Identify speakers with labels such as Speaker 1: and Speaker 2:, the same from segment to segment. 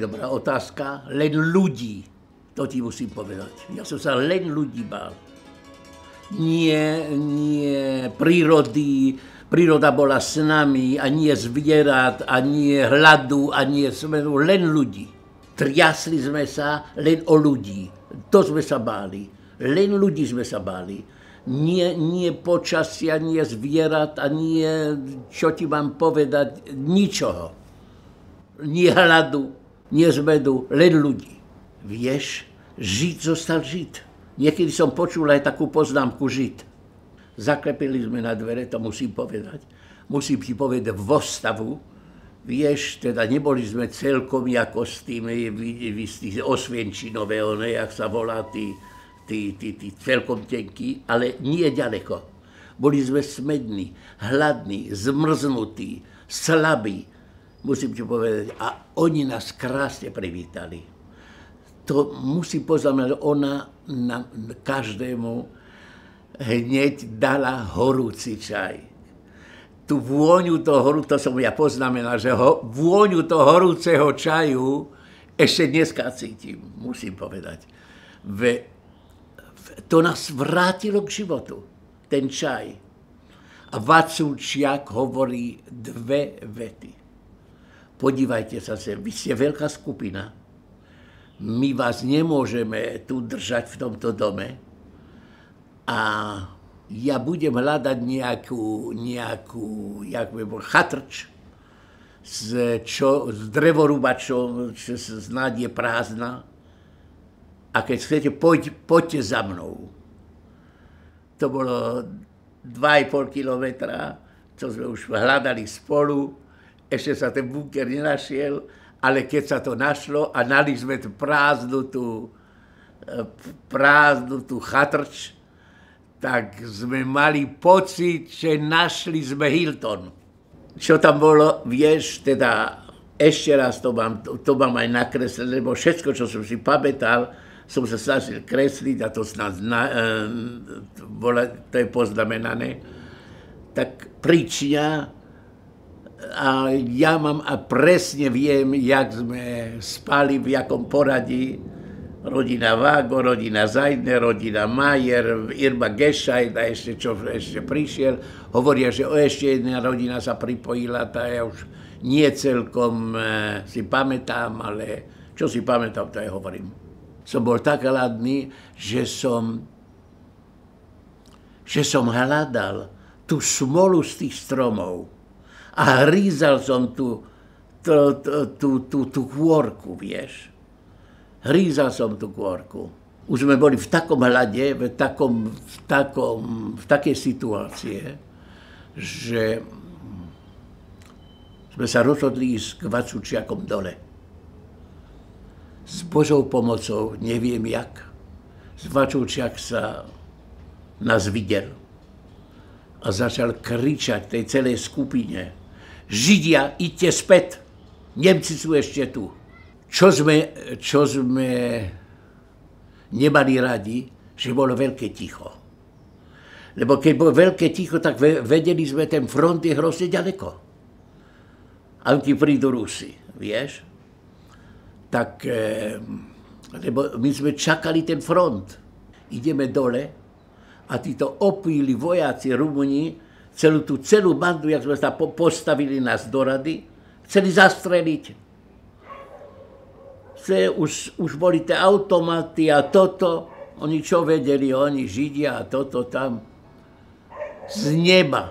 Speaker 1: dobrá otázka. Len ľudí, to ti musím povedať. Ja som sa len ľudí bál. Nie prírody, príroda bola s nami, a nie zvierat, a nie hladu, a nie smeru, len ľudí. Triasli sme sa len o ľudí. To sme sa báli. Len ľudí sme sa báli. Nie počasia, nie zvierat a nie, čo ti mám povedať, ničoho. Nie hladu, nie zmedu, len ľudí. Vieš, Žid zostal Žid. Niekedy som počul aj takú poznámku Žid. Zaklepili sme na dvere, to musím povedať. Musím ti povedať vo stavu. Vieš, teda neboli sme celkom ako s tými Osvienčinové, jak sa volá, tí celkom tenkí, ale nie ďaleko. Boli sme smední, hladní, zmrznutí, slabí, musím ti povedať. A oni nás krásne privítali. To musím poznamenať, ona každému hneď dala horúci čaj. Tu vôňu toho, to som ja poznamenal, že vôňu toho horúceho čaju ešte dneska cítim, musím povedať. To nás vrátilo k životu, ten čaj. A Vaculčiak hovorí dve vety. Podívajte sa sem, vy ste veľká skupina. My vás nemôžeme tu držať v tomto dome. A ja budem hľadať nejakú jak by bol, chatrč s drevorúbačom, čo snáď je prázdna. A keď chcete, poďte za mnou. To bolo 2,5 kilometra, čo sme už hľadali spolu. Ešte sa ten bunker nenašiel, ale keď sa to našlo a nali sme prázdnu tú chatrč, tak sme mali pocit, že našli sme Hilton. Čo tam bolo, vieš, teda ešte raz to mám aj nakreslené, lebo všetko, čo som si pamätal, som sa snažil kresliť a to to je poznamenané. Tak príčina a ja mám a presne viem, jak sme spali, v jakom poradí. Rodina Vágo, rodina Zajdne, rodina Majer, Irma Gešajt a ešte prišiel. Hovoria, že ešte jedna rodina sa pripojila, tá ja už nie celkom si pamätám, ale čo si pamätám, to aj hovorím. Som bol tak hladný, že som hľadal tú smolu z tých stromov a hrízal som tú kôrku, vieš. Hrízal som tú kôrku. Už sme boli v takom hlade, v takej situácie, že sme sa rozhodli ísť k Vaculčiakom dole. S Božou pomocou, neviem jak, Vaculčiak sa nás videl a začal kričať tej celej skupine: Židia, idte späť, Nemci sú ešte tu. Čo sme nemali radi, že bolo veľké ticho. Lebo keď bolo veľké ticho, tak vedeli sme, ten front je hrozne ďaleko. A ti prídu Rusi, vieš? Tak, lebo my sme čakali ten front. Ideme dole a títo opíli vojaci Rumúni celú bandu, jak sme sa postavili nás do rady, chceli zastreliť. Už boli tie automaty a toto. Oni čo vedeli, oni Židia a toto tam. Z neba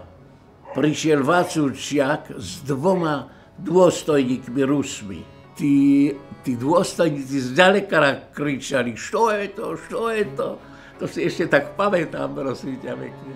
Speaker 1: prišiel Vaculčiak s 2 dôstojníkmi Rusmi. Tí dôstojníci zďaleka kričali: čo je to, čo je to? To si ešte tak pamätám, prosím ťa pekne.